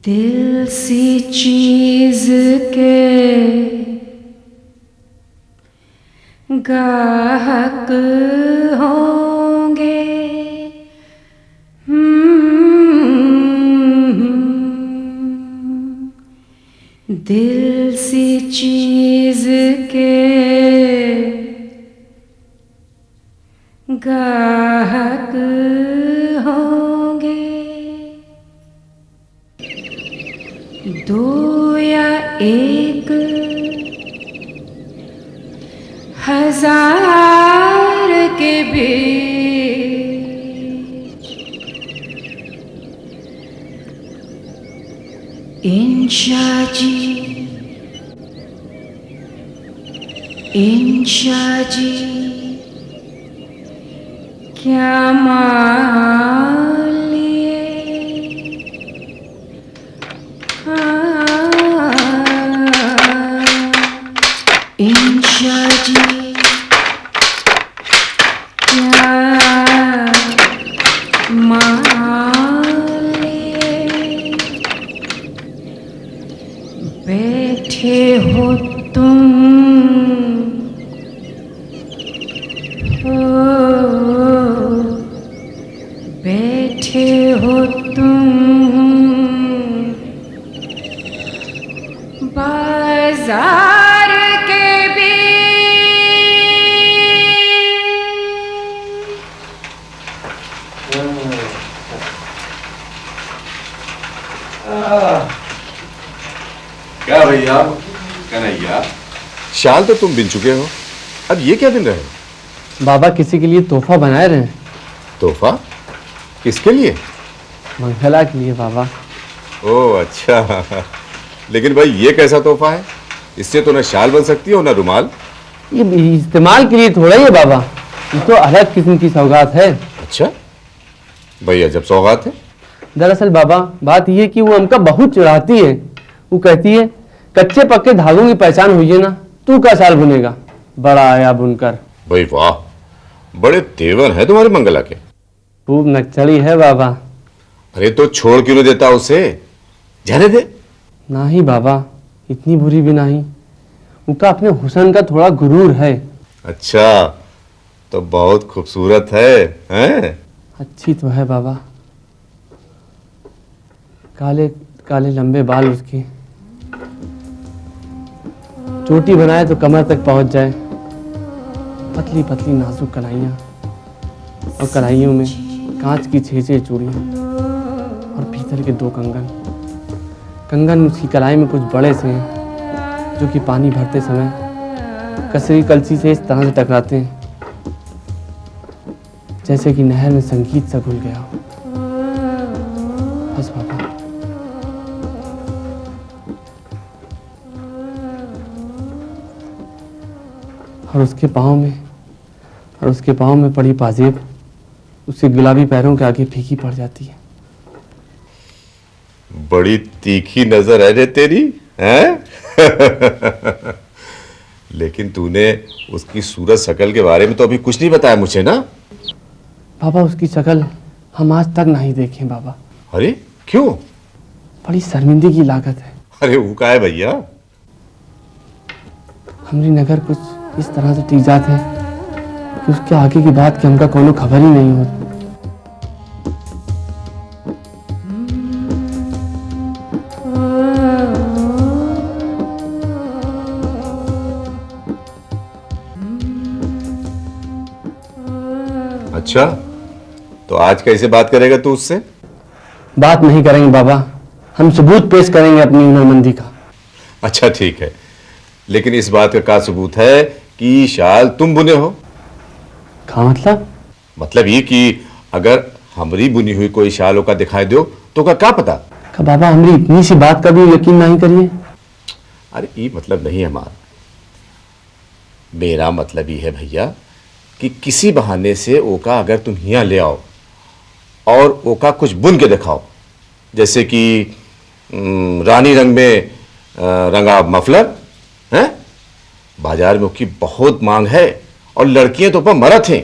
दिल सी चीज के गाहक होंगे, दिल सी चीज के गाहक होंगे, दो या एक हजार के बीच इंशा जी क्या मान लिए, इंशा जी क्या मान लिए, बैठे हो तुम बैठे हो तुम बाजार के क्या भैया कन्हैया, शाल तो तुम बिन चुके हो, अब ये क्या बिन रहे हो? बाबा किसी के लिए तोहफा बनाए रहे हैं। तोहफा? किसके लिए? मंगला के लिए बाबा। ओह अच्छा, लेकिन भाई ये कैसा तोहफा है? इससे तो ना शाल बन सकती है और ना रुमाल। ये इस्तेमाल के लिए थोड़ा ही है बाबा, ये तो अलग किस्म की सौगात है। अच्छा भैया, जब सौगात है। दरअसल बाबा बात यह कि वो हमका बहुत चिढ़ाती है। वो कहती है कच्चे पक्के धागों की पहचान हुई है ना, तू क्या शाल बुनेगा, बड़ा आया बुनकर। भाई वाह, बड़े तेवर हैं तुम्हारे मंगला के। खूब नक्सली है बाबा। अरे तो छोड़ क्यों नहीं देता उसे, जाने दे। नहीं बाबा, इतनी बुरी भी नहीं, उनका अपने हुस्न का थोड़ा गुरूर है। अच्छा तो बहुत खूबसूरत है, हैं? अच्छी तो है बाबा, काले काले लंबे बाल उसके, चोटी बनाए तो कमर तक पहुंच जाए, पतली पतली नाजुक कलाइयाँ और कलाइयों में कांच की 6 चूड़ियाँ और पीतल के 2 कंगन। कंगन उसकी कलाई में कुछ बड़े से हैं जो कि पानी भरते समय कसरी कलसी से इस तरह से टकराते हैं जैसे कि नहर में संगीत सा घुल गया हो। बस बाबा। और उसके पाँव में पड़ी पाजेब उसके गुलाबी पैरों के आगे फीकी पड़ जाती है। बड़ी तीखी नजर है रे तेरी, हैं? लेकिन तूने उसकी सूरत शक्ल के बारे में तो अभी कुछ नहीं बताया मुझे ना। बाबा उसकी शक्ल हम आज तक नहीं देखे बाबा। अरे क्यों? बड़ी शर्मिंदगी की लागत है। अरे वो का है भैया? हमारी नगर कुछ इस तरह से टिक जाते हैं कि उसके आगे की बात की हमका कोनो खबर ही नहीं होती। अच्छा तो आज कैसे बात करेगा तू उससे? बात नहीं करेंगे बाबा, हम सबूत पेश करेंगे अपनी हुनरमंदी का। अच्छा ठीक है, लेकिन इस बात का क्या सबूत है कि शाल तुम बुने हो? क्या मतलब? मतलब ये कि अगर हमारी बुनी हुई कोई शालों का दिखाई दो तो का क्या पता? का बाबा हमारी इतनी सी बात का भी यकीन नहीं करिए। अरे ये मतलब नहीं है हमारा, मेरा मतलब ये है भैया कि किसी बहाने से ओका अगर तुम यहाँ ले आओ और ओका कुछ बुन के दिखाओ, जैसे कि रानी रंग में रंगा मफलर है, बाजार में उसकी बहुत मांग है और लड़कियां तो पर मरत हैं।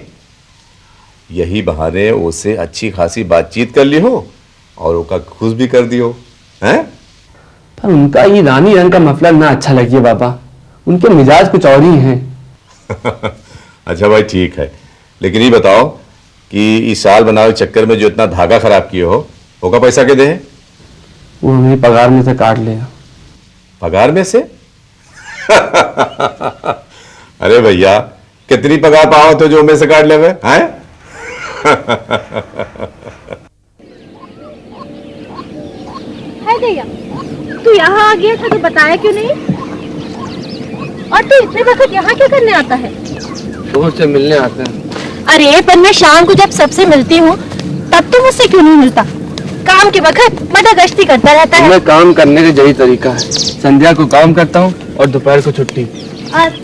यही बहाने उसे अच्छी खासी बातचीत कर ली हो और ओका खुश भी कर दियो, हैं? पर उनका ये रानी रंग का मफलर ना अच्छा लगे बाबा, उनके मिजाज कुछ और ही हैं। अच्छा भाई ठीक है, लेकिन ये बताओ कि इस साल बनावे चक्कर में जो इतना धागा खराब किए हो, होगा पैसा के दे? वो मेरी पगार में से काट लेगा। पगार में से? अरे भैया, कितनी पगार पाओ तो जो में से काट ले हैं? हाय भैया, तू यहाँ आ गया था तो बताया क्यों नहीं? और तू इतने वक्त यहाँ क्या करने आता है? दोस्त से मिलने आते हैं। अरे पर मैं शाम को जब सबसे मिलती हूँ तब तो मुझसे क्यों नहीं मिलता? काम के वक्त मजा गश्ती करता रहता है। मैं काम करने का यही तरीका है, संध्या को काम करता हूँ और दोपहर को छुट्टी।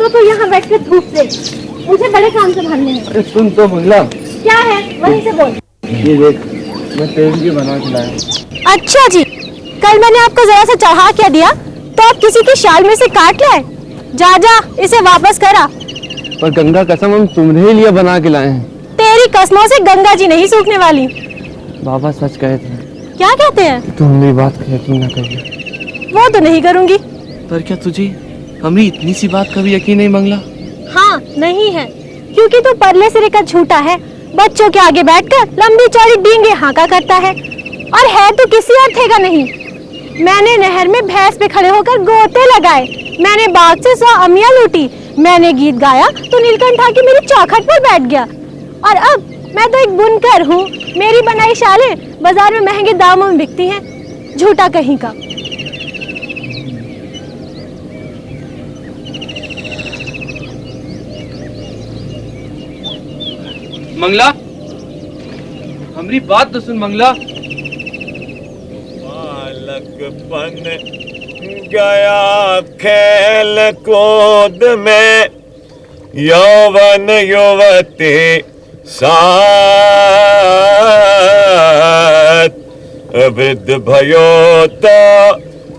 तो यहाँ बैठ कर धूप से, मुझे बड़े काम संभालने हैं। अरे सुन तो मंगला। क्या है वहीं से बोल। ये देख, मैं तेल की बना के लाया। अच्छा जी, कल मैंने आपको जरा सा चढ़ा क्या दिया तो आप किसी की शाल में से काट लाए? जा जा इसे वापस करा। पर गंगा कसम हम तुम्हारे लिए बना के लाए हैं। तेरी कसमों से गंगा जी नहीं सूखने वाली। बाबा सच कहे थे। क्या कहते हैं? तुम मेरी बात का यकीन ना करिए। वो तो नहीं करूंगी। पर क्या तुझे हमें इतनी सी बात का भी यकीन नहीं मंगला? हाँ नहीं है, क्योंकि तू परले सिरे का झूठा है। बच्चों के आगे बैठकर लंबी चौड़ी डींगे हाँका करता है, और है तो किसी और थे का नहीं। मैंने नहर में भैंस पे खड़े होकर गोते लगाए, मैंने बाग से 100 अमियां लूटी, मैंने गीत गाया तो नीलकंठ आके मेरी चौखट पर बैठ गया। और अब मैं तो एक बुनकर हूँ, मेरी बनाई शालें बाजार में महंगे दामों में बिकती हैं। झूठा कहीं का। मंगला, हमारी बात तो सुन मंगला। बालकपन गया खेल कूद में, यौवन युवती साथ, वृद्ध भयो तो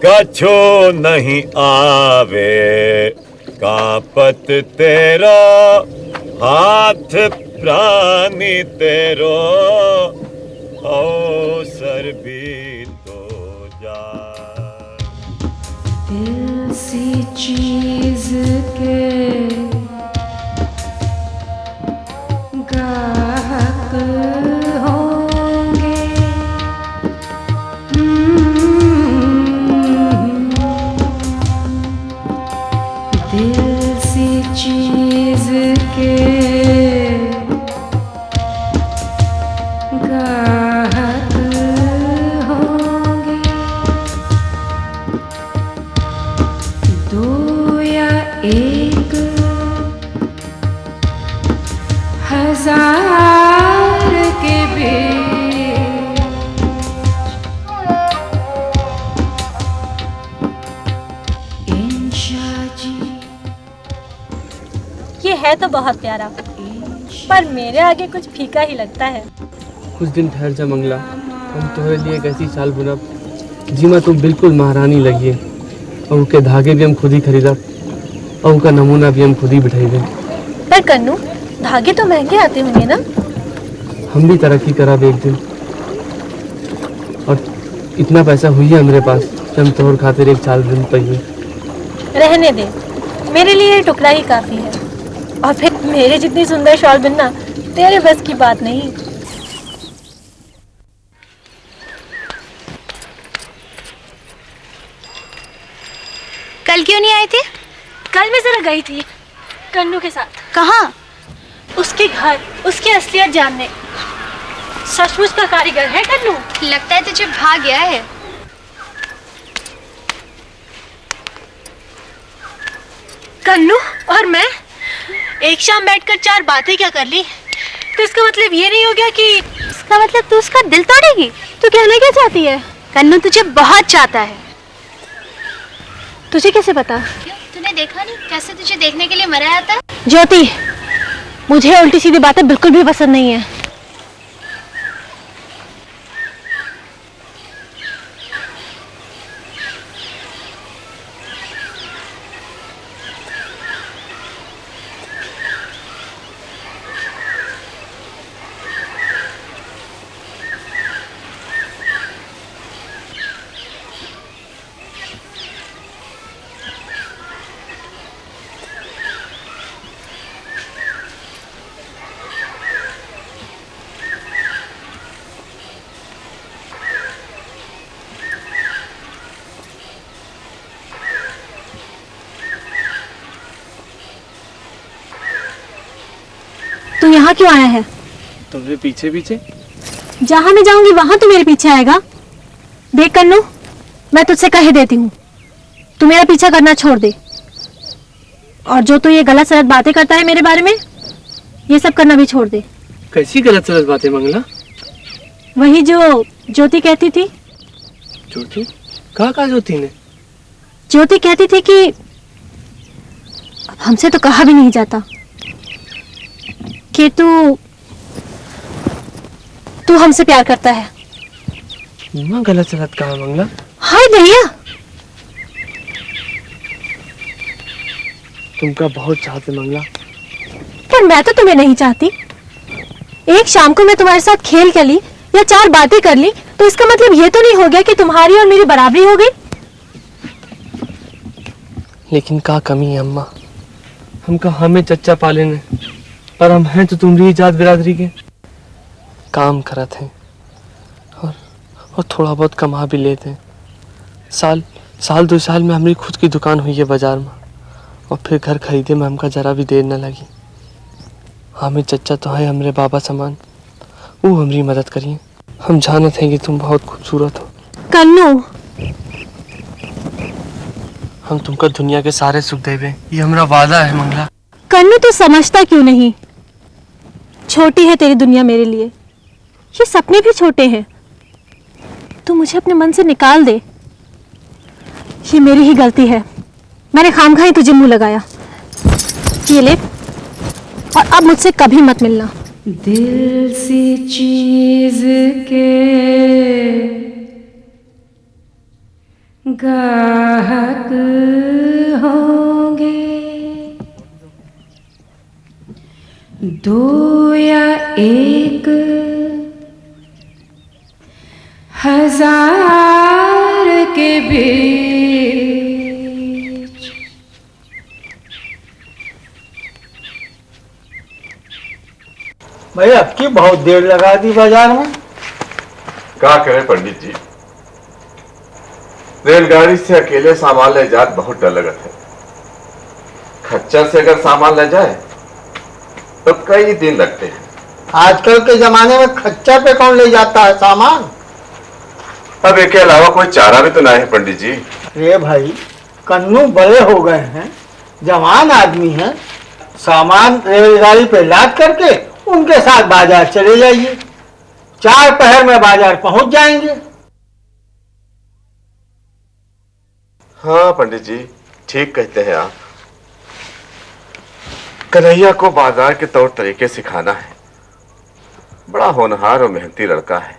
कछु नहीं आवे, कापत तेरा हाथ प्राणी तेरो, अवसर भी तो जा। दिल सी चीज के गाहक होंगे, दिल सी चीज के गाहक होंगे, दो या एक हजार के बीच, इंशा जी। ये है तो बहुत प्यारा, पर मेरे आगे कुछ फीका ही लगता है। कुछ दिन ठहर जा मंगला, हम तुम्हारे लिए एक ऐसी शाल बुनब जिसमें तुम बिल्कुल महारानी लगिए, और उनके धागे भी हम खुद ही खरीदब, और उनका नमूना भी हम खुद ही बिठाइबे। पर कन्नू, धागे तो महंगे आते होंगे ना? हम भी तरक्की करब एक दिन, और इतना पैसा हुई है हमारे पास कि हम तोहर खातिर एक शाल बुन पाइए। रहने दे, मेरे लिए ये टुकड़ा ही काफी है, और फिर मेरे जितनी सुंदर शॉल बुनना तेरे बस की बात नहीं। कल क्यों नहीं आई थी? कल मैं जरा गई थी कन्नू के साथ। कहाँ? उसके घर, उसकी असलियत जानने। सचमुच का कारीगर है कन्नू। लगता है तुझे भाग गया है। कन्नू और मैं एक शाम बैठकर 4 बातें क्या कर ली, तो इसका मतलब ये नहीं हो गया कि इसका मतलब तू उसका दिल तोड़ेगी? तू कहना क्या चाहती है? कन्नू तुझे बहुत चाहता है। तुझे कैसे पता? क्यों, तूने देखा नहीं कैसे तुझे देखने के लिए मरा आता है? ज्योति, मुझे उल्टी सीधी बातें बिल्कुल भी पसंद नहीं है। तू यहाँ क्यों आया है? तुम्हारे पीछे पीछे। जहाँ मैं जाऊंगी वहां तू मेरे पीछे आएगा? देख कन्नू, मैं तुझसे कह देती हूँ, तू मेरा पीछा करना छोड़ दे। और जो तू ये गलत सलत बातें करता है मेरे बारे में, ये सब करना भी छोड़ दे। कैसी गलत सलत बातें मंगला? वही जो ज्योति कहती थी। ज्योति? कहा ज्योति ने? ज्योति कहती थी कि अब हमसे तो कहा भी नहीं जाता कि तू हमसे प्यार करता है। माँ गलत सलत कहा मंगला? हाय भैया, तुमका बहुत चाहते मंगला। पर मैं तो तुम्हें नहीं चाहती। एक शाम को मैं तुम्हारे साथ खेल कर ली या 4 बातें कर ली तो इसका मतलब ये तो नहीं हो गया कि तुम्हारी और मेरी बराबरी हो गई। लेकिन का कमी है अम्मा, हमका हमें चच्चा पाले ने, पर हम हैं तो तुम्हारी जात बिरादरी के। काम करत हैं और थोड़ा बहुत कमा भी लेते हैं। साल 2 साल में हमारी खुद की दुकान हुई है बाजार में, और फिर घर खरीदे में हमका जरा भी देर न लगी। हमें चच्चा तो है हमरे बाबा समान, वो हमारी मदद करिए। हम जानते हैं कि तुम बहुत खूबसूरत हो कन्नू। हम तुमका दुनिया के सारे सुख देवे, ये हमारा वादा है मंगला। कन्नू तू समझता क्यों नहीं? छोटी है तेरी दुनिया मेरे लिए, ये सपने भी छोटे हैं। तू मुझे अपने मन से निकाल दे, ये मेरी ही गलती है। मैंने खामखा ही तुझे मुंह लगाया। ये ले, और अब मुझसे कभी मत मिलना। दिल सी चीज के गाहक होंगे, 2 या 1 हजार के बीच। भाई अब की बहुत देर लगा दी बाजार में। क्या करें पंडित जी, रेलगाड़ी से अकेले सामान ले जात बहुत डर लगत है। खच्चर से अगर सामान ले जाए तो कई दिन लगते हैं। आजकल के जमाने में खच्चर पे कौन ले जाता है सामान? अब एक के अलावा कोई चारा भी तो नहीं है पंडित जी। अरे भाई, कन्नू बड़े हो गए हैं, जवान आदमी हैं, सामान रेलगाड़ी पे लाद करके उनके साथ बाजार चले जाइए, 4 पहर में बाजार पहुंच जाएंगे। हाँ पंडित जी, ठीक कहते हैं आप। कन्हैया को बाजार के तौर तरीके सिखाना है। बड़ा होनहार और मेहनती लड़का है,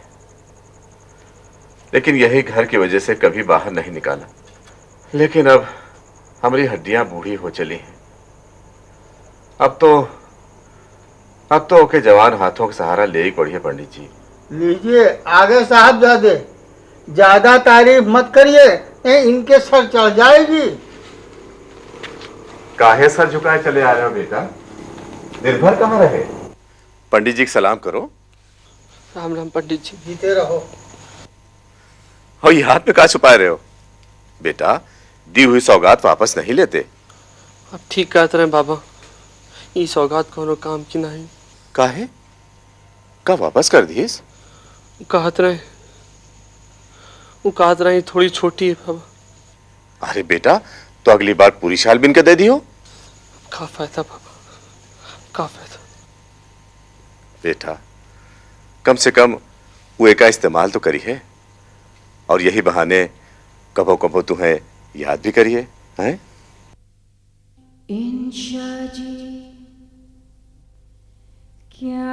लेकिन यही घर की वजह से कभी बाहर नहीं निकाला। लेकिन अब हमारी हड्डियां बूढ़ी हो चली हैं। अब तो ओके जवान हाथों का सहारा ले ही पड़ी है पंडित जी। लीजिए आगे साहबजादे, ज्यादा तारीफ मत करिए, इनके सर चढ़ जाएगी। काहे सर झुकाए चले आ रहे हो बेटा? निर्भर कहाँ रहे? पंडित जी को सलाम करो। राम राम पंडित जी। जीते रहो। और ये हाथ में कहा छुपाए रहे हो? बेटा, दी हुई सौगात वापस नहीं लेते। अब ठीक कहते रहे बाबा, ये सौगात कोनो काम की नहीं। काहे? का वापस कर दीस? कहत रहे थोड़ी छोटी है बाबा। अरे बेटा, तो अगली बार पूरी शाल बिन के दे दियो। का फायदा बाबा, का फायदा। बेटा, कम से कम वो का इस्तेमाल तो करी है, और यही बहाने कभो कभो तुम्हें याद भी करिए, हैं? इंशा जी क्या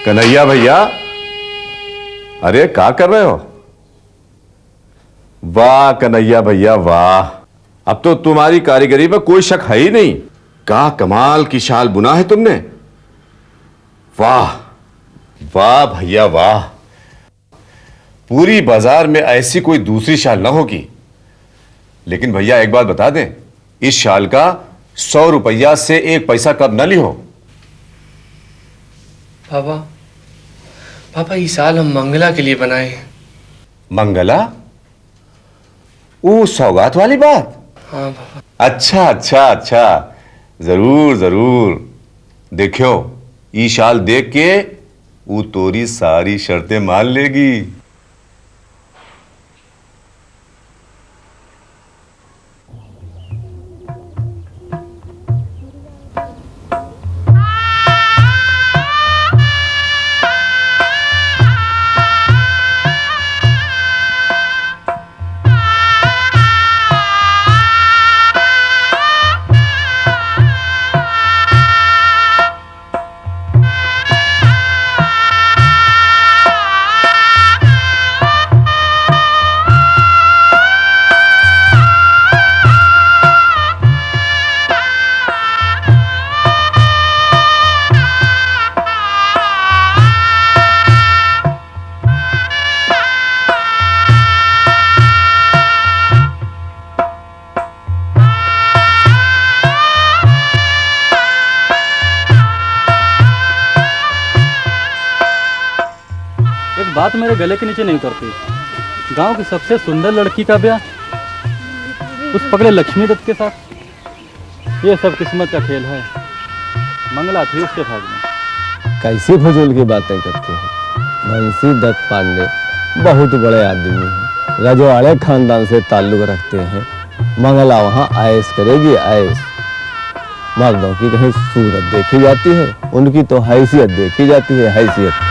कन्हैया भैया, अरे क्या कर रहे हो? वाह कन्हैया भैया वाह, अब तो तुम्हारी कारीगरी में कोई शक है ही नहीं। क्या कमाल की शाल बुना है तुमने। वाह वाह भैया वाह। पूरी बाजार में ऐसी कोई दूसरी शाल ना होगी। लेकिन भैया एक बात बता दें, इस शाल का 100 रुपया से 1 पैसा कब न लियो। पापा, पापा ये साल हम मंगला के लिए बनाए हैं। मंगला? वो सौगात वाली बात? हाँ पापा। अच्छा अच्छा अच्छा, जरूर जरूर। देखो ये शाल देख के वो तोरी सारी शर्तें मान लेगी। बात मेरे गले के नीचे नहीं उतरती। गांव की सबसे सुंदर लड़की का ब्याह उस पगले लक्ष्मी दत्त के साथ, ये सब किस्मत का खेल है। मंगला थी उसके भाग में। कैसी फजूल की बातें करते हैं। बंसी दत्त पांडे बहुत बड़े आदमी हैं, रजवाड़े खानदान से ताल्लुक रखते हैं। मंगला वहाँ ऐश करेगी, ऐश। मर्दों की कहीं सूरत देखी जाती है, उनकी तो हैसियत देखी जाती है, हैसियत।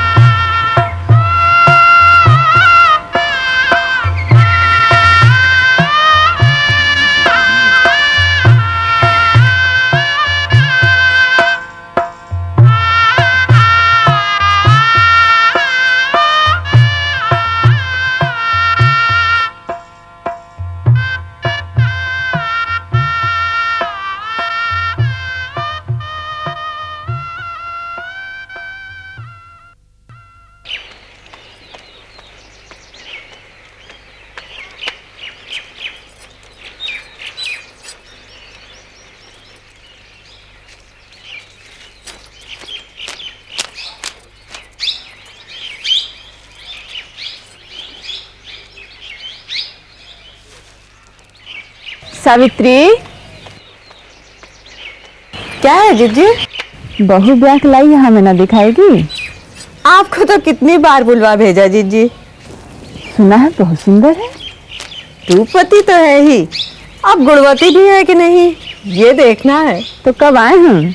सावित्री, क्या है जीजी? बहू ब्याह लाई है, हमें ना दिखाएगी? आपको तो कितनी बार बुलवा भेजा जीजी। सुना है बहुत सुंदर है। रूपवती तो है ही, अब गुणवती भी है कि नहीं ये देखना है। तो कब आए हम?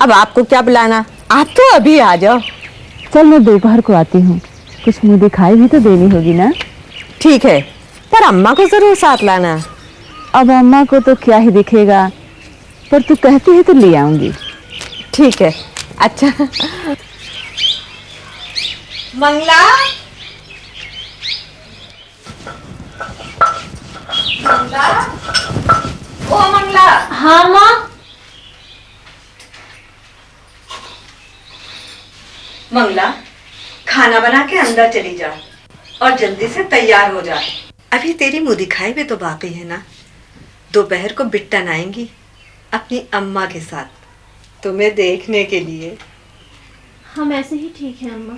अब आपको क्या बुलाना, आप तो अभी आ जाओ। चल मैं दोपहर को आती हूँ, कुछ मुँह दिखाई भी तो देनी होगी ना। ठीक है, पर अम्मा को जरूर साथ लाना। अब अम्मा को तो क्या ही दिखेगा, पर तू कहती है तो ले आऊंगी। ठीक है। अच्छा मंगला, मंगला, ओ मंगला। हाँ माँ। मंगला, खाना बना के अंदर चली जा और जल्दी से तैयार हो जा। अभी तेरी मुँह दिखाई भी तो बाकी है ना। दोपहर को बिट्टन आएंगी अपनी अम्मा के साथ तुम्हें देखने के लिए। हम ऐसे ही ठीक है अम्मा।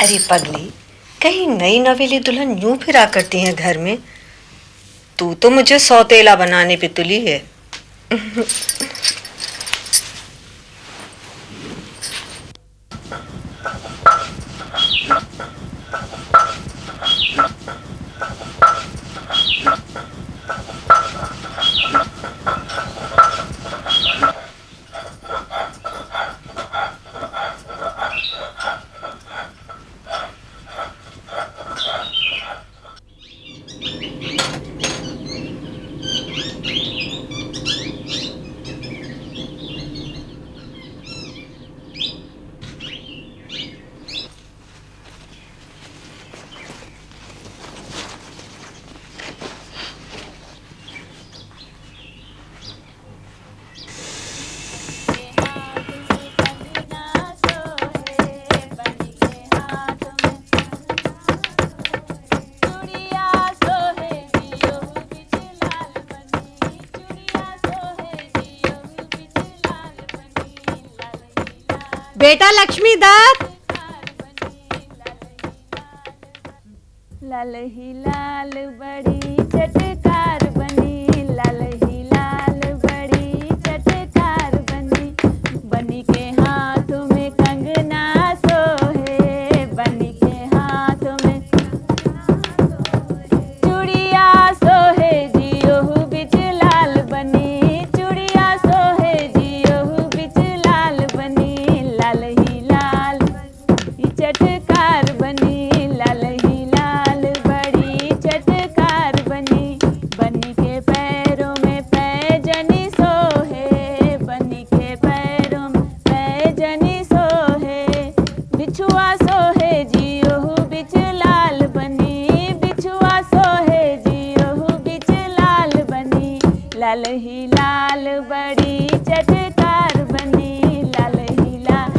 अरे पगली, कहीं नई नवेली दुल्हन यूं फिरा करती हैं घर में। तू तो मुझे सौतेला बनाने पे तुली है। बेटा लक्ष्मी दत्त। लाल ही लाल बड़ी चटकार बनी, लाल ही लाल बड़ी चटकार बनी, बनी के हाथों में कंगना सोहे, बनी के हाथों में चूड़िया सोहे जियो बिच लाल बनी, चूड़िया सोहे जियो बिच लाल बनी, लाल ही लाल चटकार बनी, लाल ही लाल बड़ी चटकार बनी, बनी के पैरों में पैजनी सोहे, बनी के पैरों में पैजनी सोहे, बिछुआ सोहे जियो बिच लाल बनी, बिछुआ सोहे जियो बिच लाल बनी, लाल ही लाल बड़ी चटकार बनी, लाल ही लाल।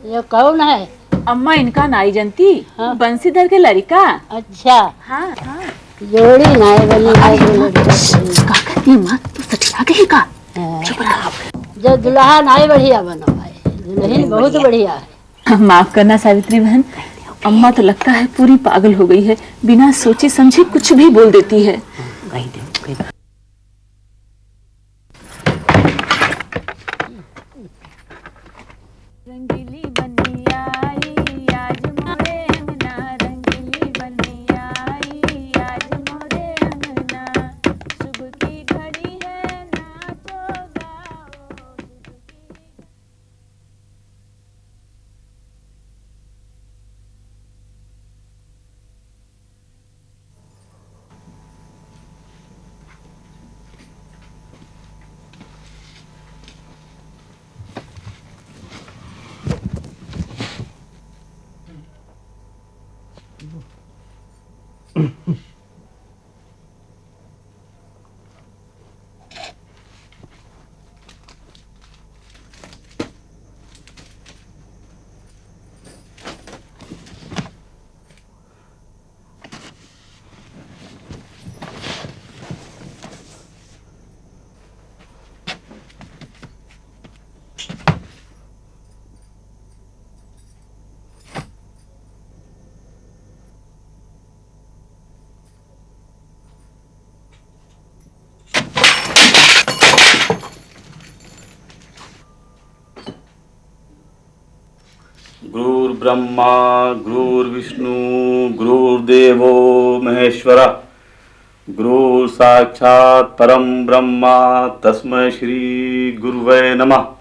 ये कौन है? अम्मा इनका नाई जनती। हाँ। बंसीधर के लड़का। अच्छा, हाँ हाँ। जोड़ी नाई बनी है। का कहती माँ तू सटिया गई का? चुप रहा। जो दुल्हा नाई बढ़िया बना है, दुल्हन बहुत बढ़िया है। माफ करना सावित्री बहन, अम्मा तो लगता है पूरी पागल हो गई है, बिना सोचे समझे कुछ भी बोल देती है। रंगीली बनी आई आज मोरे अंगना, रंगीली बनी आई आज मोरे अंगना, सुबह की घड़ी है नाचो गाओ, सुबह की। गुरुर्ब्रह्मा गुरुर्विष्णु गुरुर्देवो महेश्वरा, गुरु साक्षात् परम ब्रह्मा तस्मै श्री गुरुवे नमः।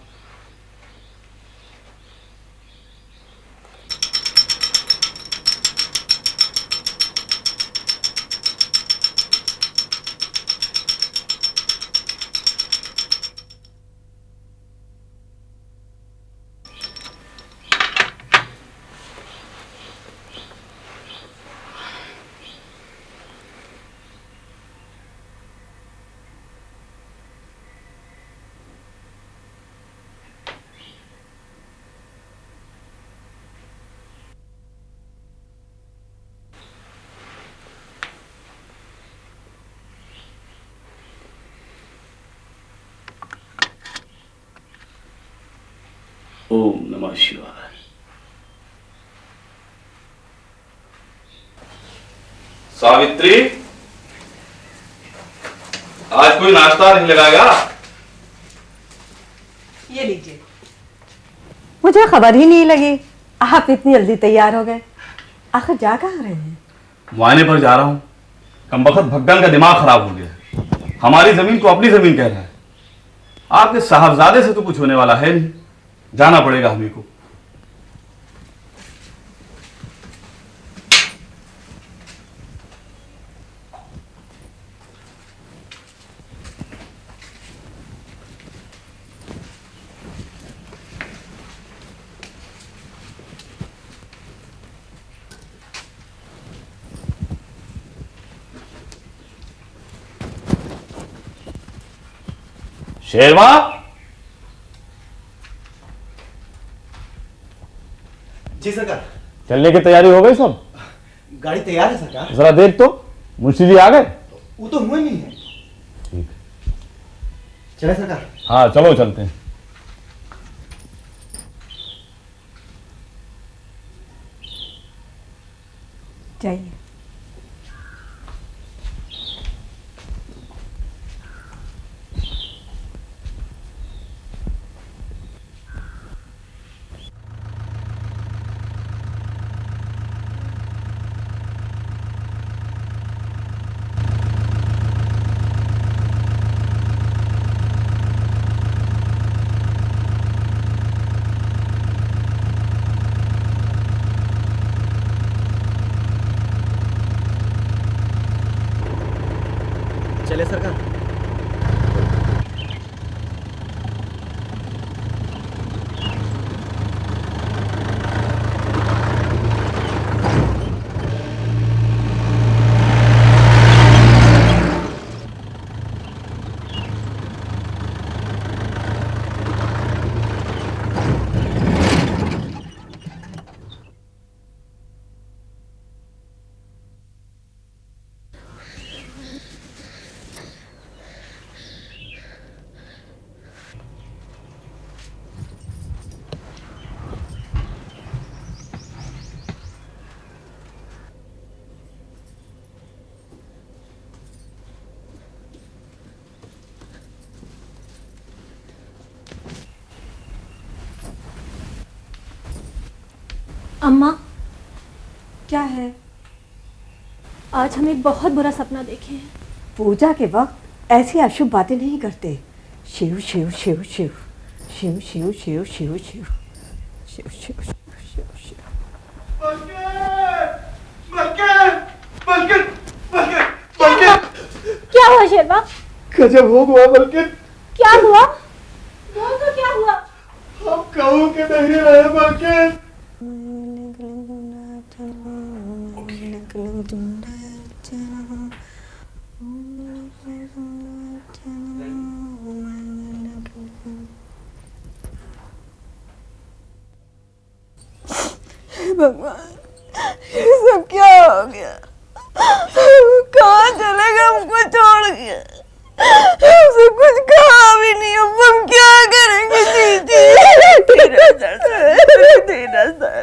ओम नमः शिवाय। सावित्री, आज कोई नाश्ता नहीं लगाएगा? ये लीजिए। मुझे खबर ही नहीं लगी आप इतनी जल्दी तैयार हो गए। आखिर जा कहाँ रहे हैं? मुआयने पर जा रहा हूं। कमबख्त भग्गन का दिमाग खराब हो गया। हमारी जमीन को अपनी जमीन कह रहा है। आपके साहबजादे से तो कुछ होने वाला है नहीं, जाना पड़ेगा हमें को। शेरवा, जी सरकार। चलने की तैयारी हो गई सब? गाड़ी तैयार है सरकार। जरा देख तो, मुंशी जी आ गए? वो तो हुए नहीं है। ठीक, चले सरकार। हाँ चलो चलते हैं। जाइए। चले सरकार। अम्मा, क्या है? आज हम एक बहुत बुरा सपना देखे हैं। पूजा के वक्त ऐसी अशुभ बातें नहीं करते। शिव शिव शिव शिव शिव शिव शिव शिव शिव शिव शिव शिव शिव। क्या हुआ शेरवा? गजब हो गया बल्कि। क्या हुआ? बोल तो क्या हुआ? हम कहूँ के नहीं रहे बल्कि। भगवान, ये सब क्या हो गया? कहाँ चले गए हमको छोड़ के? हमसे कुछ कहा भी नहीं। अब हम क्या करेंगे दीदी? धीरे सर,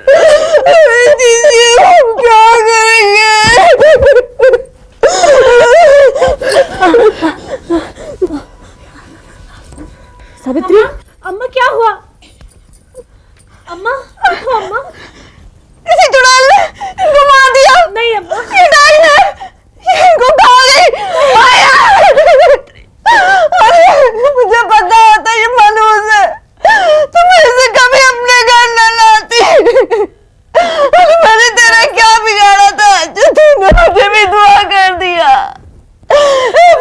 दीदी हम क्या करेंगे? सावित्री, अम्मा क्या हुआ? अम्मा, देखो अम्मा। इसे चुड़ैल ने इनको मार दिया। नहीं अम्मा, ये डाल ने इनको खा गई। अरे मुझे पता होता ये मनहूस है तो मैं इसे कभी अपने घर न लाती। अरे मैंने तेरा क्या बिगाड़ा था जो तूने मुझे भी दुआ कर दिया?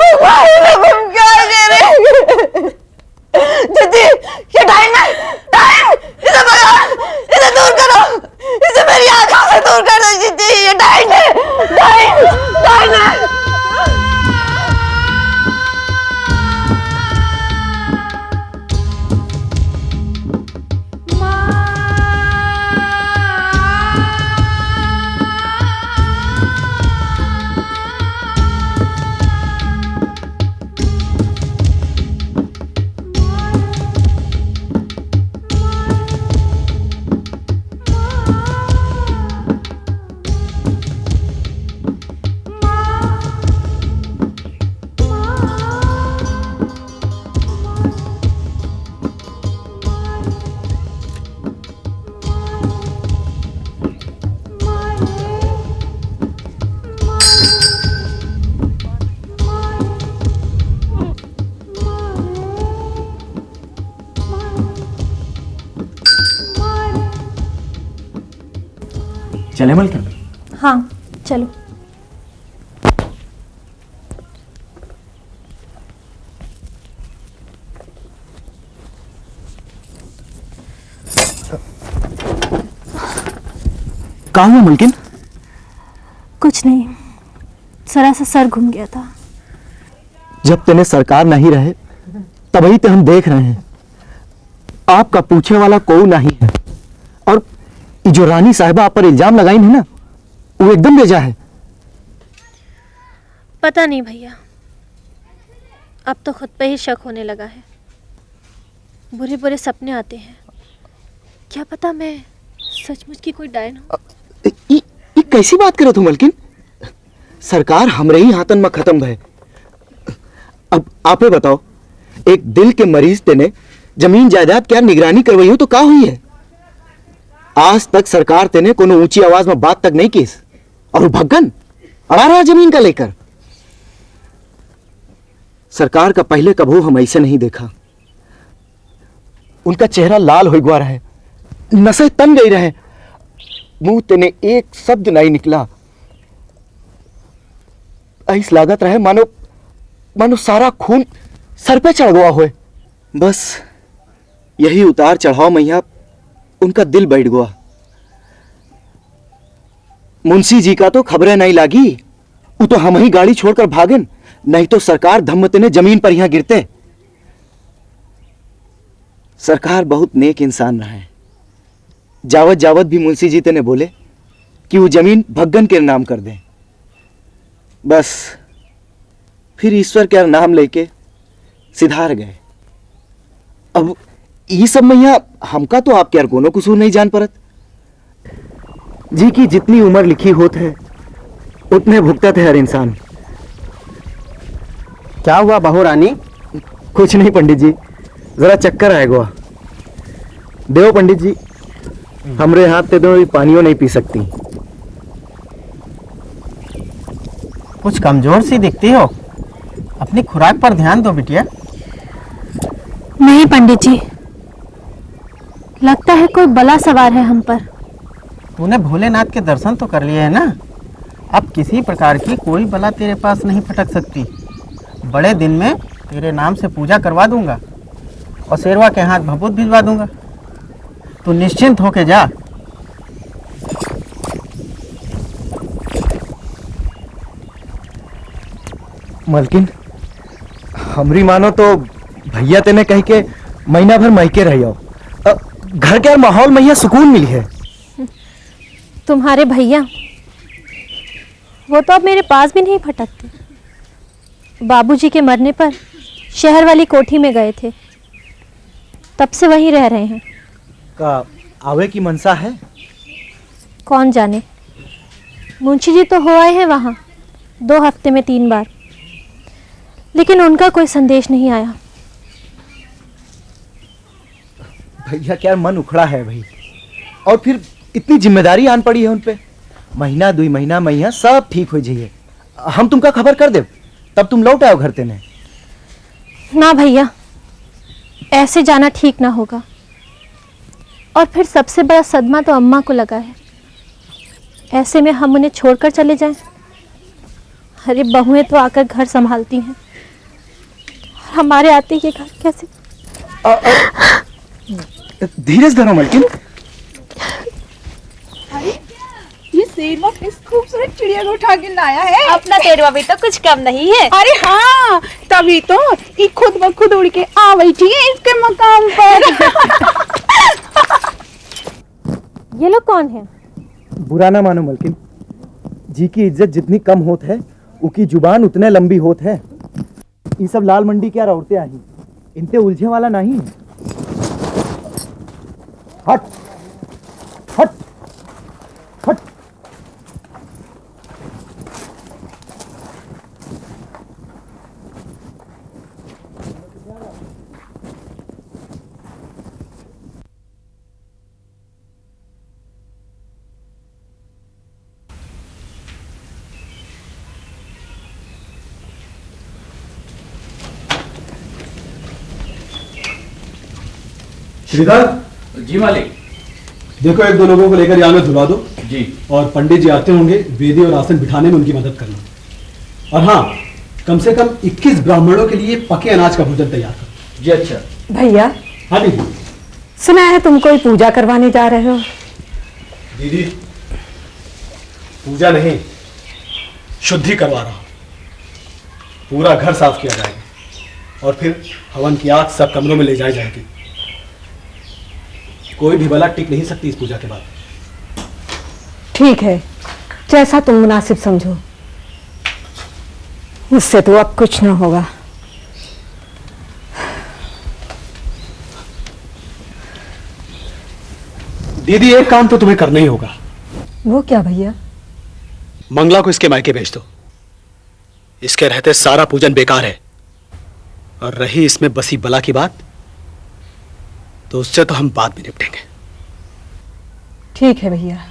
भगवान, अब हम क्या करेंगे? जीजी, ये टाइम है, टाइम, इसे भगाओ, इसे दूर करो, इसे मेरी आंखों से दूर कर दो जीजी। ये टाइम है, टाइम, टाइम है। चले मलकिन? हाँ चलो। कहाँ हुआ मलकिन? कुछ नहीं, जरा सा सर घूम गया था। जब तेने सरकार नहीं रहे तभी तो हम देख रहे हैं आपका पूछे वाला कोई नहीं है और जो रानी साहिबा आप पर इल्जाम लगाई है ना, वो एकदम बेजा है। पता नहीं भैया, अब तो खुद पे ही शक होने लगा है। बुरे बुरे सपने आते हैं। क्या पता मैं सचमुच की कोई डायन हूँ। ये कैसी बात करो तुम मलकिन? सरकार हमरे ही हाथन में खत्म है। अब आपे बताओ, एक दिल के मरीज तेने जमीन जायदाद क्या निगरानी करवाई हो तो क्या हुई है? आज तक सरकार तेने कोनो ऊंची आवाज में बात तक नहीं की, और वो भगन अड़ा रहा जमीन का लेकर। सरकार का पहले कभू हम ऐसे नहीं देखा। उनका चेहरा लाल हो गया रहे, नसें तन गई रहे, मुंह तेने एक शब्द नहीं निकला। ऐस लागत रहे मानो मानो सारा खून सर पे चढ़ गया हुए। बस यही उतार चढ़ाव मैया उनका दिल बैठ गया। मुंशी जी का तो खबरें नहीं लागी, वो तो हम ही गाड़ी छोड़कर भागन, नहीं तो सरकार धम्मते ने जमीन पर यहां गिरते। सरकार बहुत नेक इंसान रहा है। जावत जावत भी मुंशी जी तेने बोले कि वो जमीन भगन के नाम कर दें। बस फिर ईश्वर का नाम लेके सिधार गए। अब ये सब मैया हमका तो आपके यार कोनो कसूर नहीं जान परत। जी की जितनी उम्र लिखी होत है उतने भुगतत है हर इंसान। क्या हुआ बहू रानी? कुछ नहीं पंडित जी, जरा चक्कर आएगा। देव पंडित जी, हमरे हाथ ते दो पानियों नहीं पी सकती। कुछ कमजोर सी दिखती हो, अपनी खुराक पर ध्यान दो बिटिया। नहीं पंडित जी, लगता है कोई बला सवार है हम पर। तूने भोलेनाथ के दर्शन तो कर लिए है ना, अब किसी प्रकार की कोई बला तेरे पास नहीं फटक सकती। बड़े दिन में तेरे नाम से पूजा करवा दूंगा और शेरवा के हाथ भभूत भिजवा दूंगा। तू निश्चिंत होके जा। मलकिन, हमरी मानो तो भैया तेने कह के महीना भर मैके रही हो। घर के माहौल में सुकून मिली है। तुम्हारे भैया वो तो अब मेरे पास भी नहीं फटकते। बाबूजी के मरने पर शहर वाली कोठी में गए थे, तब से वहीं रह रहे हैं। का आवे की मनसा है? कौन जाने, मुंशी जी तो हो आए हैं वहाँ 2 हफ्ते में 3 बार, लेकिन उनका कोई संदेश नहीं आया। भैया क्या मन उखड़ा है भाई, और फिर इतनी जिम्मेदारी आन पड़ी है उन पे। महीना 2 महीना मैया सब ठीक हो जाइए, हम तुमका खबर कर दे, तब तुम लौट आओ घर तेने। ना भैया, ऐसे जाना ठीक ना होगा, और फिर सबसे बड़ा सदमा तो अम्मा को लगा है। ऐसे में हम उन्हें छोड़कर चले जाएं। अरे बहुएं तो आकर घर संभालती हैं, हमारे आते ये घर कैसे? धीरज धरो मलकिन। ये शेरवा किस खूबसूरत चिड़िया को उठा के लाया है। अपना तेरवा भी तो कुछ कम नहीं है। अरे हाँ, तभी तो ये खुद ब खुद उड़ के आ बैठी है इसके मकाम पर। ये लोग कौन है? बुरा ना मानो मलकिन, जी की इज्जत जितनी कम होत है उकी जुबान उतने लंबी होत है। ये सब लाल मंडी क्या औरतें आई, इनते उलझे वाला नहीं। हट हट हट। श्रीधर जी मालिक। देखो, 1-2 लोगों को लेकर यहाँ में धुला दो जी, और पंडित जी आते होंगे, वेदी और आसन बिठाने में उनकी मदद करना। और हाँ, कम से कम 21 ब्राह्मणों के लिए पके अनाज का भोजन तैयार करो। जी अच्छा। भैया, हाँ दीदी। सुना है तुम कोई पूजा करवाने जा रहे हो? दीदी, पूजा नहीं, शुद्धि करवा रहा हूं। पूरा घर साफ किया जाएगा और फिर हवन की आग सब कमरों में ले जाई जाएगी। कोई भी बला टिक नहीं सकती इस पूजा के बाद। ठीक है, जैसा तुम मुनासिब समझो। मुझसे तो अब कुछ ना होगा। दीदी, एक काम तो तुम्हें करना ही होगा। वो क्या भैया? मंगला को इसके मायके भेज दो। इसके रहते सारा पूजन बेकार है। और रही इसमें बसी बला की बात, तो उससे तो हम बाद में निपटेंगे। ठीक है भैया।